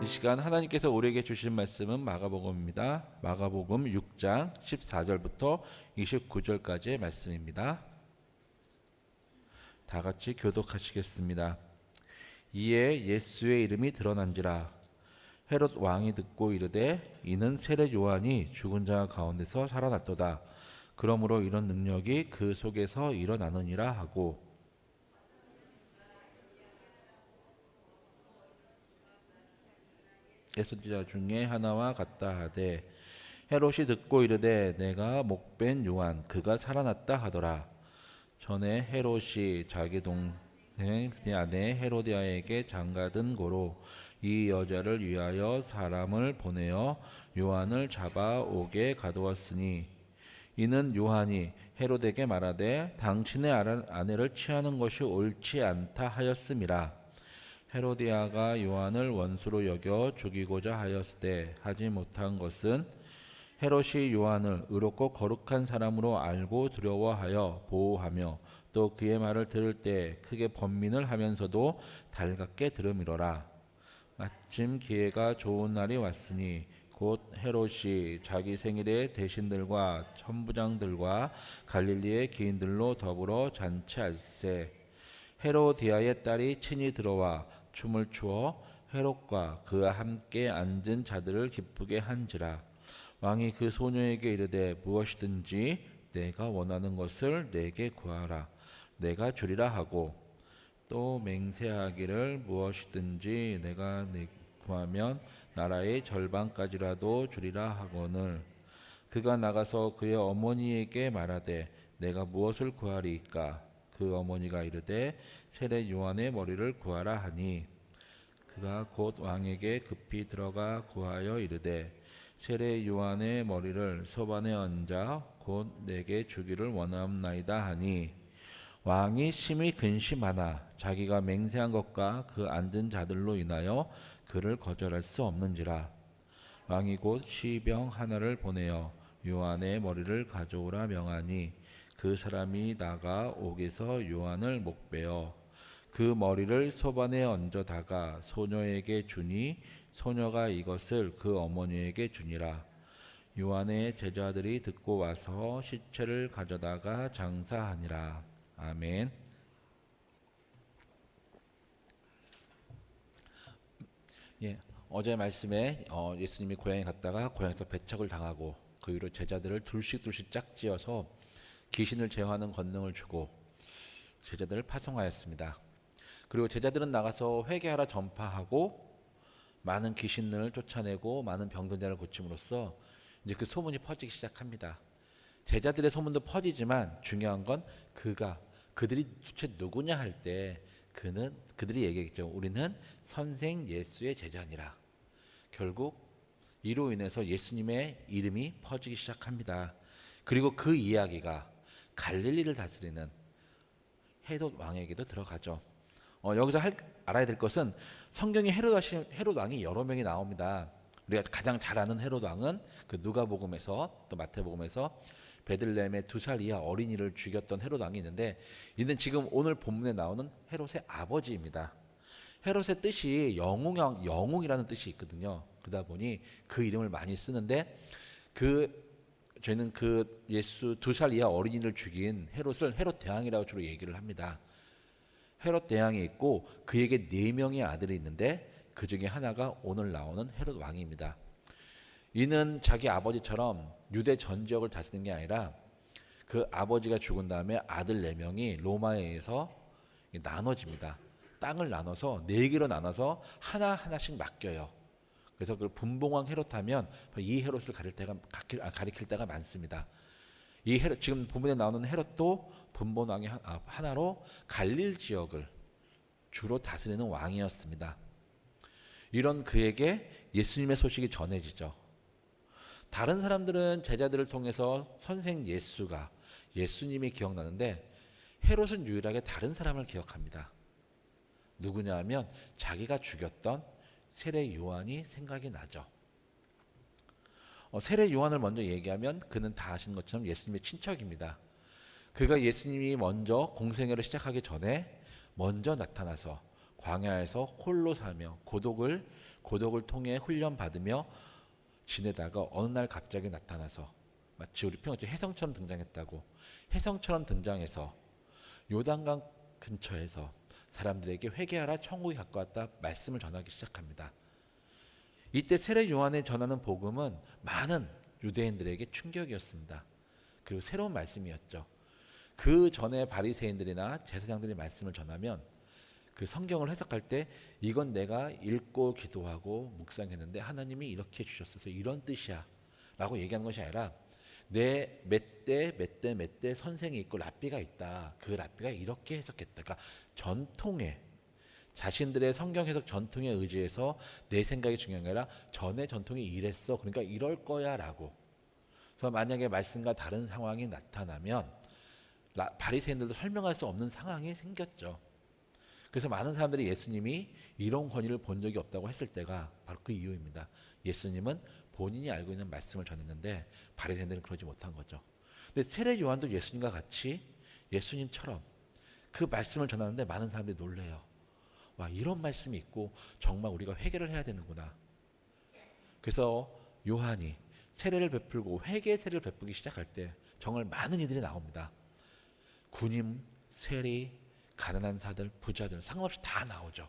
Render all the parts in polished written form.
시간 하나님께서 우리에게 주신 말씀은 마가복음입니다. 마가복음 6장 14절부터 29절까지의 말씀입니다. 다 같이 교독하시겠습니다. 이에 예수의 이름이 드러난지라 헤롯 왕이 듣고 이르되 이는 세례 요한이 죽은 자 가운데서 살아났도다. 그러므로 이런 능력이 그 속에서 일어나느니라 하고 예선지자 중에 하나와 같다 하되 헤롯이 듣고 이르되 내가 목벤 요한 그가 살아났다 하더라. 전에 헤롯이 자기 동생 아내 헤로디아에게 장가든 고로 이 여자를 위하여 사람을 보내어 요한을 잡아 오게 가두었으니 이는 요한이 헤롯에게 말하되 당신의 아내를 취하는 것이 옳지 않다 하였음이라. 헤로디아가 요한을 원수로 여겨 죽이고자 하였으되 하지 못한 것은 헤롯이 요한을 의롭고 거룩한 사람으로 알고 두려워하여 보호하며 또 그의 말을 들을 때 크게 번민을 하면서도 달갑게 들음이로라. 마침 기회가 좋은 날이 왔으니 곧 헤롯이 자기 생일에 대신들과 천부장들과 갈릴리의 기인들로 더불어 잔치할세. 헤로디아의 딸이 친히 들어와 춤을 추어 헤롯과 그와 함께 앉은 자들을 기쁘게 한지라. 왕이 그 소녀에게 이르되 무엇이든지 내가 원하는 것을 내게 구하라 내가 주리라 하고 또 맹세하기를 무엇이든지 내가 내게 구하면 나라의 절반까지라도 주리라 하거늘 그가 나가서 그의 어머니에게 말하되 내가 무엇을 구하리이까. 그 어머니가 이르되 세례 요한의 머리를 구하라 하니 그가 곧 왕에게 급히 들어가 구하여 이르되 세례 요한의 머리를 소반에 얹어 곧 내게 주기를 원하옵나이다 하니 왕이 심히 근심하나 자기가 맹세한 것과 그 앉은 자들로 인하여 그를 거절할 수 없는지라. 왕이 곧 시병 하나를 보내어 요한의 머리를 가져오라 명하니 그 사람이 나가 옥에서 요한을 목베어 그 머리를 소반에 얹어다가 소녀에게 주니 소녀가 이것을 그 어머니에게 주니라. 요한의 제자들이 듣고 와서 시체를 가져다가 장사하니라. 아멘. 어제 말씀에 예수님이 고향에 갔다가 고향에서 배척을 당하고 그 이후로 제자들을 둘씩 짝지어서 귀신을 제어하는 권능을 주고 제자들을 파송하였습니다. 그리고 제자들은 나가서 회개하라 전파하고 많은 귀신을 쫓아내고 많은 병든 자를 고침으로써 이제 그 소문이 퍼지기 시작합니다. 제자들의 소문도 퍼지지만 중요한 건 그들이 도대체 누구냐 할 때 그들이 얘기했죠. 우리는 선생 예수의 제자니라. 결국 이로 인해서 예수님의 이름이 퍼지기 시작합니다. 그리고 그 이야기가 갈릴리를 다스리는 헤롯 왕에게도 들어가죠. 여기서 알아야 될 것은 성경에 헤롯 왕이 여러 명이 나옵니다. 우리가 가장 잘 아는 헤롯 왕은 그 누가복음에서 또 마태복음에서 베들레헴의 2살 이하 어린이를 죽였던 헤롯 왕이 있는데 이는 지금 오늘 본문에 나오는 헤롯의 아버지입니다. 헤롯의 뜻이 영웅이라는 뜻이 있거든요. 그러다 보니 그 이름을 많이 쓰는데 저희는 그 예수 2살 이하 어린이를 죽인 헤롯을 헤롯 대왕이라고 주로 얘기를 합니다. 헤롯 대왕이 있고 그에게 4명의 아들이 있는데 그 중에 하나가 오늘 나오는 헤롯 왕입니다. 이는 자기 아버지처럼 유대 전 지역을 다스리는 게 아니라 그 아버지가 죽은 다음에 아들 4명이 로마에 의해서 나눠집니다. 땅을 나눠서 4개로 나눠서 하나씩 맡겨요. 그래서 그 분봉왕 헤롯 하면 이 헤롯을 가리킬 때가 많습니다. 이 헤롯, 지금 본문에 나오는 헤롯도 분봉왕이 하나로 갈릴 지역을 주로 다스리는 왕이었습니다. 이런 그에게 예수님의 소식이 전해지죠. 다른 사람들은 제자들을 통해서 선생 예수님이 기억나는데 헤롯은 유일하게 다른 사람을 기억합니다. 누구냐 하면 자기가 죽였던 세례 요한이 생각이 나죠. 세례 요한을 먼저 얘기하면 그는 다 아시는 것처럼 예수님의 친척입니다. 그가 예수님이 먼저 공생애를 시작하기 전에 먼저 나타나서 광야에서 홀로 살며 고독을 통해 훈련 받으며 지내다가 어느 날 갑자기 나타나서 마치 우리 평소에 혜성처럼 등장했다고 혜성처럼 등장해서 요단강 근처에서 사람들에게 회개하라 천국이 가까웠다 말씀을 전하기 시작합니다. 이때 세례 요한의 전하는 복음은 많은 유대인들에게 충격이었습니다. 그리고 새로운 말씀이었죠. 그 전에 바리새인들이나 제사장들이 말씀을 전하면 그 성경을 해석할 때 이건 내가 읽고 기도하고 묵상했는데 하나님이 이렇게 주셨어서 이런 뜻이야 라고 얘기하는 것이 아니라 내 몇 대 선생이 있고 랍비가 있다. 그 랍비가 이렇게 해석했다. 그러니까 전통에 자신들의 성경 해석 전통에 의지해서 내 생각이 중요한 게 아니라 전의 전통이 이랬어. 그러니까 이럴 거야 라고. 그래서 만약에 말씀과 다른 상황이 나타나면 바리새인들도 설명할 수 없는 상황이 생겼죠. 그래서 많은 사람들이 예수님이 이런 권위를 본 적이 없다고 했을 때가 바로 그 이유입니다. 예수님은 본인이 알고 있는 말씀을 전했는데 바리새인들은 그러지 못한 거죠. 근데 세례 요한도 예수님과 같이 예수님처럼 그 말씀을 전하는데 많은 사람들이 놀래요. 와, 이런 말씀이 있고 정말 우리가 회개를 해야 되는구나. 그래서 요한이 세례를 베풀고 회개의 세례를 베풀기 시작할 때 정말 많은 이들이 나옵니다. 군인, 세리, 가난한 사들, 부자들 상관없이 다 나오죠.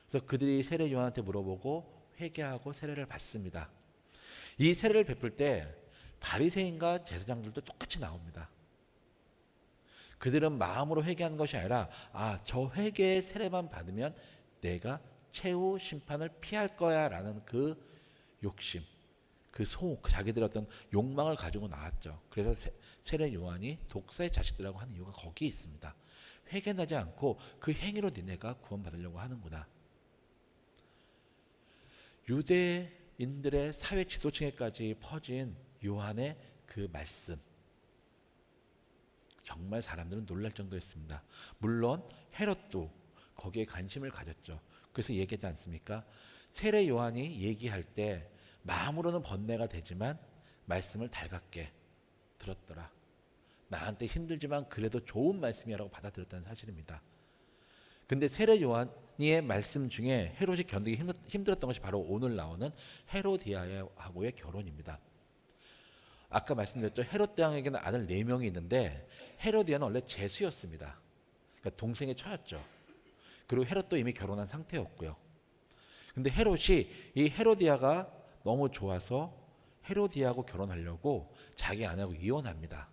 그래서 그들이 세례 요한한테 물어보고 회개하고 세례를 받습니다. 이 세례를 베풀 때 바리새인과 제사장들도 똑같이 나옵니다. 그들은 마음으로 회개하는 것이 아니라 저 회개의 세례만 받으면 내가 최후 심판을 피할 거야 라는 그 욕심, 그 자기들의 어떤 욕망을 가지고 나왔죠. 그래서 세례 요한이 독사의 자식들이라고 하는 이유가 거기에 있습니다. 회개하지 않고 그 행위로 니네가 구원받으려고 하는구나. 유대인들의 사회 지도층에까지 퍼진 요한의 그 말씀, 정말 사람들은 놀랄 정도였습니다. 물론 헤롯도 거기에 관심을 가졌죠. 그래서 얘기하지 않습니까? 세례 요한이 얘기할 때 마음으로는 번뇌가 되지만 말씀을 달갑게 들었더라. 나한테 힘들지만 그래도 좋은 말씀이라고 받아들였다는 사실입니다. 근데 세례 요한의 말씀 중에 헤롯이 견디기 힘들었던 것이 바로 오늘 나오는 헤로디아하고의 결혼입니다. 아까 말씀드렸죠. 헤롯 대왕에게는 아들 4명이 있는데 헤로디아는 원래 제수였습니다. 그러니까 동생의 처였죠. 그리고 헤롯도 이미 결혼한 상태였고요. 근데 헤롯이 이 헤로디아가 너무 좋아서 헤로디아하고 결혼하려고 자기 아내하고 이혼합니다.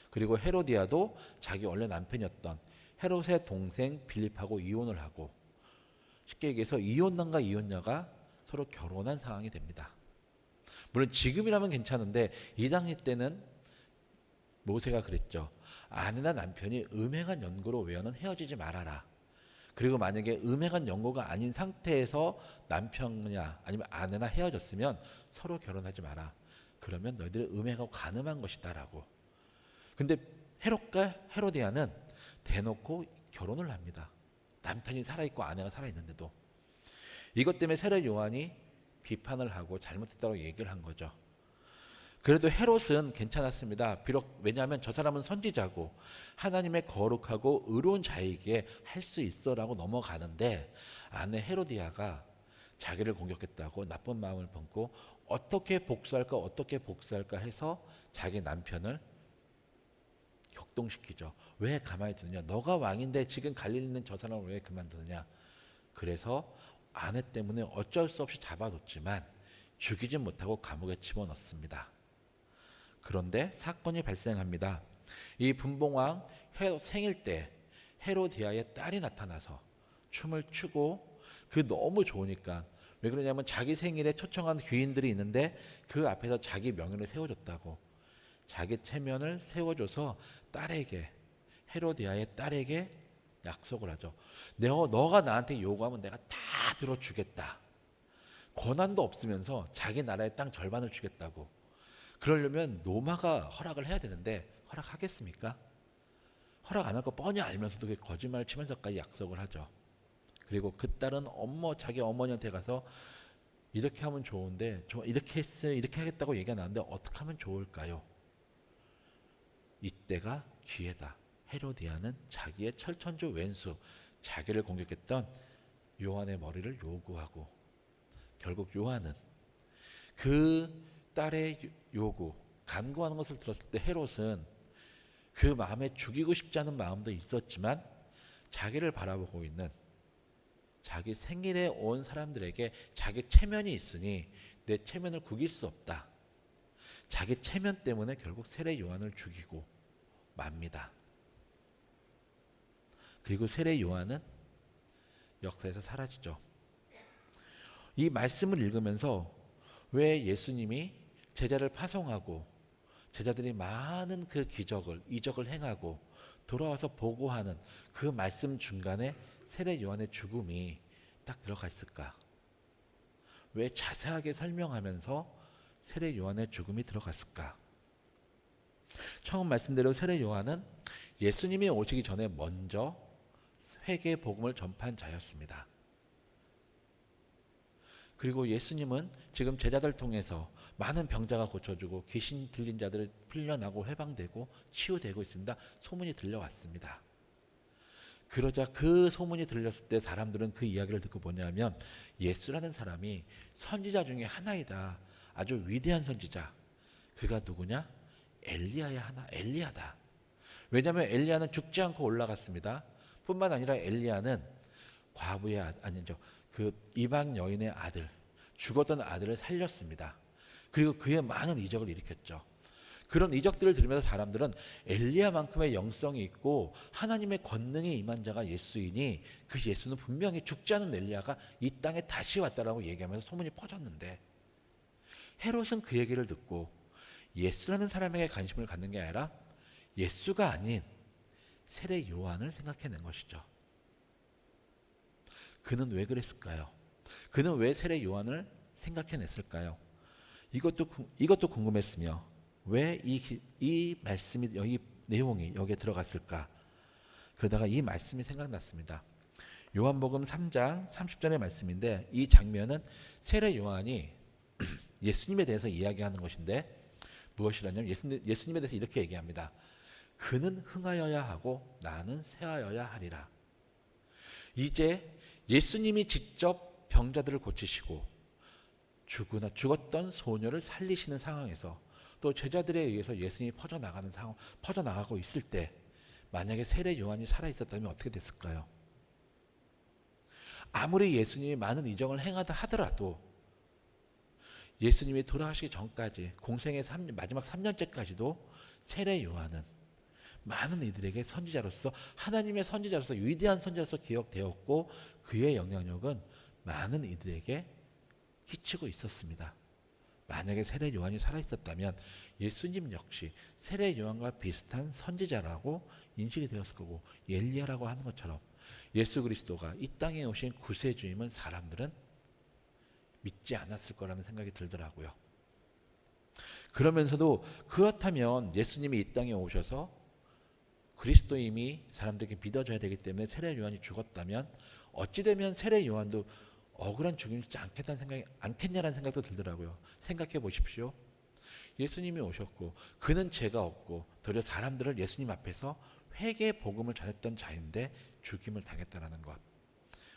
그리고 헤로디아도 자기 원래 남편이었던 헤롯의 동생 빌립하고 이혼을 하고, 쉽게 얘기해서 이혼남과 이혼녀가 서로 결혼한 상황이 됩니다. 물론 지금이라면 괜찮은데 이 당시 때는 모세가 그랬죠. 아내나 남편이 음행한 연고로 외어는 헤어지지 말아라. 그리고 만약에 음행한 연고가 아닌 상태에서 남편이나 아니면 아내나 헤어졌으면 서로 결혼하지 마라. 그러면 너희들이 음행하고 간음한 것이다 라고. 근데 헤롯과 헤로디아는 대놓고 결혼을 합니다. 남편이 살아있고 아내가 살아있는데도. 이것 때문에 세례 요한이 비판을 하고 잘못했다고 얘기를 한 거죠. 그래도 헤롯은 괜찮았습니다. 비록 왜냐하면 저 사람은 선지자고 하나님의 거룩하고 의로운 자에게 할 수 있어라고 넘어가는데, 아내 헤로디아가 자기를 공격했다고 나쁜 마음을 품고 어떻게 복수할까 해서 자기 남편을 격동시키죠. 왜 가만히 두느냐? 너가 왕인데 지금 갈릴리 있는 저 사람을 왜 그만두느냐? 그래서 아내 때문에 어쩔 수 없이 잡아뒀지만 죽이지 못하고 감옥에 집어넣습니다. 그런데 사건이 발생합니다. 이 분봉왕 헤롯 생일 때 헤로디아의 딸이 나타나서 춤을 추고, 그 너무 좋으니까, 왜 그러냐면 자기 생일에 초청한 귀인들이 있는데 그 앞에서 자기 명예를 세워줬다고, 자기 체면을 세워줘서 딸에게, 헤로디아의 딸에게 약속을 하죠. 너가 나한테 요구하면 내가 다 들어주겠다. 권한도 없으면서 자기 나라의 땅 절반을 주겠다고. 그러려면 노마가 허락을 해야 되는데 허락하겠습니까? 허락 안 할 거 뻔히 알면서도 그 거짓말을 치면서까지 약속을 하죠. 그리고 그 딸은 자기 어머니한테 가서 이렇게 하면 좋은데 이렇게 했어요, 이렇게 하겠다고 얘기가 나는데 어떻게 하면 좋을까요? 이때가 기회다. 헤로디아는 자기의 철천주 왼수, 자기를 공격했던 요한의 머리를 요구하고, 결국 요한은 그 딸의 요구, 간구하는 것을 들었을 때 헤롯은 그 마음에 죽이고 싶지 않은 마음도 있었지만 자기를 바라보고 있는, 자기 생일에 온 사람들에게 자기 체면이 있으니 내 체면을 구길 수 없다, 자기 체면 때문에 결국 세례 요한을 죽이고 맙니다. 그리고 세례 요한은 역사에서 사라지죠. 이 말씀을 읽으면서 왜 예수님이 제자를 파송하고 제자들이 많은 그 기적을, 이적을 행하고 돌아와서 보고하는 그 말씀 중간에 세례 요한의 죽음이 딱 들어가 있을까? 왜 자세하게 설명하면서 세례 요한의 죽음이 들어갔을까? 처음 말씀대로 세례 요한은 예수님이 오시기 전에 먼저 회개 복음을 전파한 자였습니다. 그리고 예수님은 지금 제자들 통해서 많은 병자가 고쳐지고 귀신 들린 자들을 풀려나고 해방되고 치유되고 있습니다. 소문이 들려왔습니다. 그러자 그 소문이 들렸을 때 사람들은 그 이야기를 듣고 뭐냐면, 예수라는 사람이 선지자 중에 하나이다, 아주 위대한 선지자. 그가 누구냐? 엘리야다. 왜냐하면 엘리야는 죽지 않고 올라갔습니다. 뿐만 아니라 엘리야는 아니죠, 그 이방 여인의 아들, 죽었던 아들을 살렸습니다. 그리고 그의 많은 이적을 일으켰죠. 그런 이적들을 들으면서 사람들은 엘리야만큼의 영성이 있고 하나님의 권능이 임한 자가 예수이니 그 예수는 분명히 죽지 않은 엘리야가 이 땅에 다시 왔다라고 얘기하면서 소문이 퍼졌는데, 헤롯은 그 얘기를 듣고 예수라는 사람에게 관심을 갖는 게 아니라 예수가 아닌 세례 요한을 생각해낸 것이죠. 그는 왜 그랬을까요? 그는 왜 세례 요한을 생각해냈을까요? 이것도 궁금했으며, 왜 이 말씀이, 이 내용이 여기에 들어갔을까? 그러다가 이 말씀이 생각났습니다. 요한복음 3장 30절의 말씀인데, 이 장면은 세례 요한이 예수님에 대해서 이야기하는 것인데, 무엇이라냐면 예수님에 대해서 이렇게 얘기합니다. 그는 흥하여야 하고 나는 쇠하여야 하리라. 이제 예수님이 직접 병자들을 고치시고 죽었던 소녀를 살리시는 상황에서 또 제자들에 의해서 예수님이 퍼져나가고 있을 때, 만약에 세례 요한이 살아있었다면 어떻게 됐을까요? 아무리 예수님이 많은 이적을 행하다 하더라도 예수님이 돌아가시기 전까지, 공생의 마지막 3년째까지도 세례 요한은 많은 이들에게 선지자로서, 하나님의 선지자로서, 위대한 선지자로서 기억되었고 그의 영향력은 많은 이들에게 끼치고 있었습니다. 만약에 세례 요한이 살아있었다면 예수님 역시 세례 요한과 비슷한 선지자라고 인식이 되었을 거고, 엘리야라고 하는 것처럼 예수 그리스도가 이 땅에 오신 구세주임은 사람들은 믿지 않았을 거라는 생각이 들더라고요. 그러면서도 그렇다면 예수님이 이 땅에 오셔서 그리스도임이 사람들에게 믿어져야 되기 때문에 세례 요한이 죽었다면 어찌되면 세례 요한도 억울한 죽음이지 않겠냐라는 생각도 들더라고요. 생각해 보십시오. 예수님이 오셨고 그는 죄가 없고 도리어 사람들을 예수님 앞에서 회개의 복음을 전했던 자인데 죽임을 당했다는 것.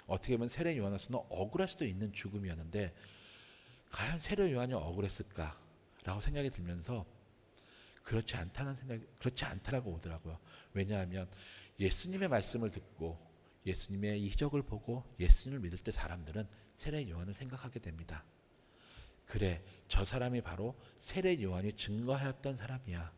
어떻게 보면 세례 요한으로서는 억울할 수도 있는 죽음이었는데, 과연 세례 요한이 억울했을까라고 생각이 들면서 그렇지 않다라고 오더라고요. 왜냐하면 예수님의 말씀을 듣고 예수님의 이적을 보고 예수님을 믿을 때 사람들은 세례 요한을 생각하게 됩니다. 그래, 저 사람이 바로 세례 요한이 증거하였던 사람이야.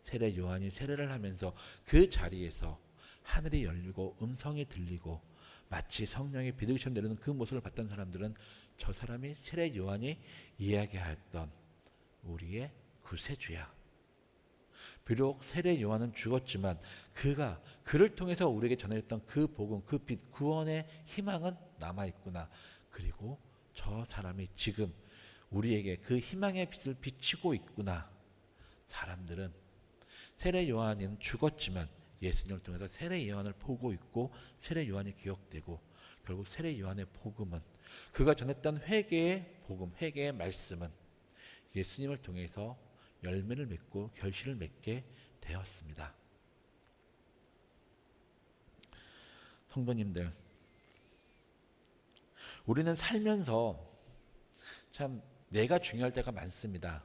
세례 요한이 세례를 하면서 그 자리에서 하늘이 열리고 음성이 들리고 마치 성령의 비둘기처럼 내리는 그 모습을 봤던 사람들은 저 사람이 세례 요한이 이야기하였던 우리의 구세주야. 비록 세례 요한은 죽었지만 그를 통해서 우리에게 전해졌던 그 복음, 그 빛, 구원의 희망은 남아있구나. 그리고 저 사람이 지금 우리에게 그 희망의 빛을 비치고 있구나. 사람들은 세례 요한은 죽었지만 예수님을 통해서 세례 요한을 보고 있고 세례 요한이 기억되고, 결국 세례 요한의 복음은, 그가 전했던 회개의 복음, 회개의 말씀은 예수님을 통해서 열매를 맺고 결실을 맺게 되었습니다. 성도님들, 우리는 살면서 참 내가 중요할 때가 많습니다.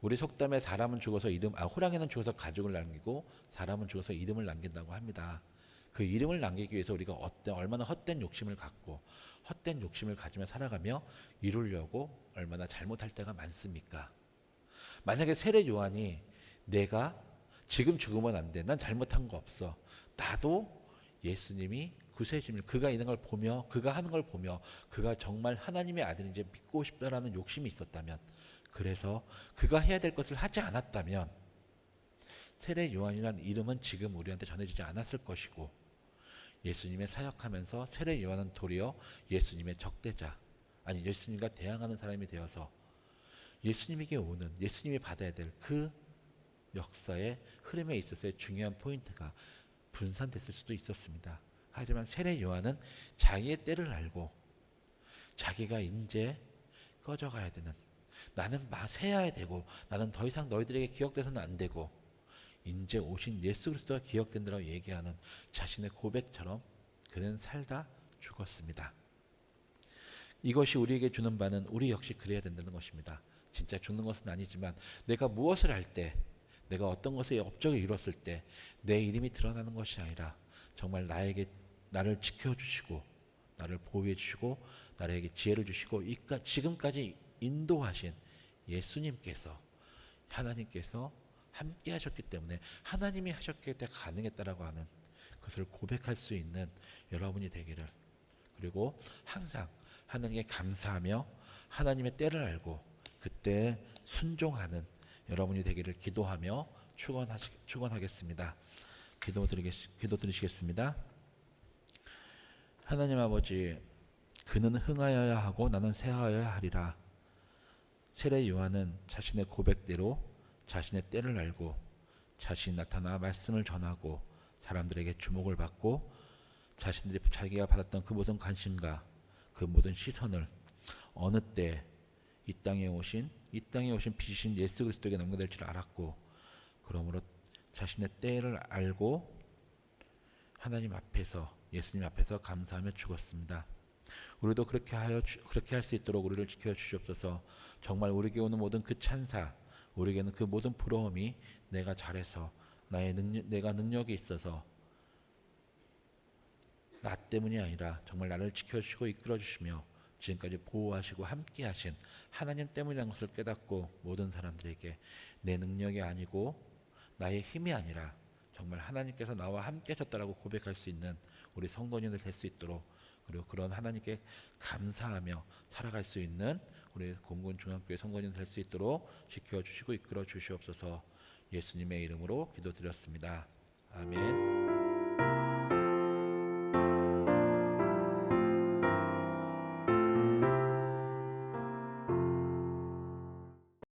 우리 속담에 사람은 죽어서 호랑이는 죽어서 가죽을 남기고 사람은 죽어서 이름을 남긴다고 합니다. 그 이름을 남기기 위해서 우리가 얼마나 헛된 욕심을 갖고 헛된 욕심을 가지며 살아가며 이루려고 얼마나 잘못할 때가 많습니까? 만약에 세례 요한이 내가 지금 죽으면 안 돼. 난 잘못한 거 없어. 나도 예수님이 구세주님, 그가 있는 걸 보며 그가 하는 걸 보며 그가 정말 하나님의 아들인지 믿고 싶다라는 욕심이 있었다면, 그래서 그가 해야 될 것을 하지 않았다면 세례 요한이라는 이름은 지금 우리한테 전해지지 않았을 것이고, 예수님의 사역하면서 세례 요한은 도리어 예수님의 적대자, 아니 예수님과 대항하는 사람이 되어서 예수님에게 오는, 예수님이 받아야 될 그 역사의 흐름에 있어서의 중요한 포인트가 분산됐을 수도 있었습니다. 하지만 세례 요한은 자기의 때를 알고 자기가 이제 꺼져가야 되는, 나는 마세야 되고 나는 더 이상 너희들에게 기억돼서는 안 되고 이제 오신 예수 그리스도가 기억된다고 얘기하는 자신의 고백처럼 그는 살다 죽었습니다. 이것이 우리에게 주는 바는 우리 역시 그래야 된다는 것입니다. 진짜 죽는 것은 아니지만 내가 무엇을 할 때, 내가 어떤 것에 업적을 이뤘을 때 내 이름이 드러나는 것이 아니라 정말 나를 지켜주시고 나를 보호해 주시고 나에게 지혜를 주시고 지금까지 인도하신 예수님께서, 하나님께서 함께 하셨기 때문에 하나님이 하셨기 때문에 가능했다라고 하는 것을 고백할 수 있는 여러분이 되기를, 그리고 항상 하나님께 감사하며 하나님의 때를 알고 그때 순종하는 여러분이 되기를 기도하며 축원하겠습니다. 기도 드리시겠습니다. 하나님 아버지, 그는 흥하여야 하고 나는 쇠하여야 하리라. 세례 요한은 자신의 고백대로 자신의 때를 알고 자신이 나타나 말씀을 전하고 사람들에게 주목을 받고 자기가 받았던 그 모든 관심과 그 모든 시선을 어느 때 이 땅에 오신 빛이신 예수 그리스도에게 넘겨될 줄 알았고, 그러므로 자신의 때를 알고 하나님 앞에서, 예수님 앞에서 감사하며 죽었습니다. 우리도 그렇게 할 수 있도록 우리를 지켜 주시옵소서. 정말 우리에게 오는 모든 그 찬사, 우리에게는 그 모든 부러움이 내가 잘해서 내가 능력이 있어서 나 때문이 아니라 정말 나를 지켜주시고 이끌어주시며 지금까지 보호하시고 함께하신 하나님 때문이라는 것을 깨닫고, 모든 사람들에게 내 능력이 아니고 나의 힘이 아니라 정말 하나님께서 나와 함께 하셨다라고 고백할 수 있는 우리 성도님들 될 수 있도록, 그리고 그런 하나님께 감사하며 살아갈 수 있는 우리 공군중앙교회 성도님 될 수 있도록 지켜주시고 이끌어 주시옵소서. 예수님의 이름으로 기도드렸습니다. 아멘.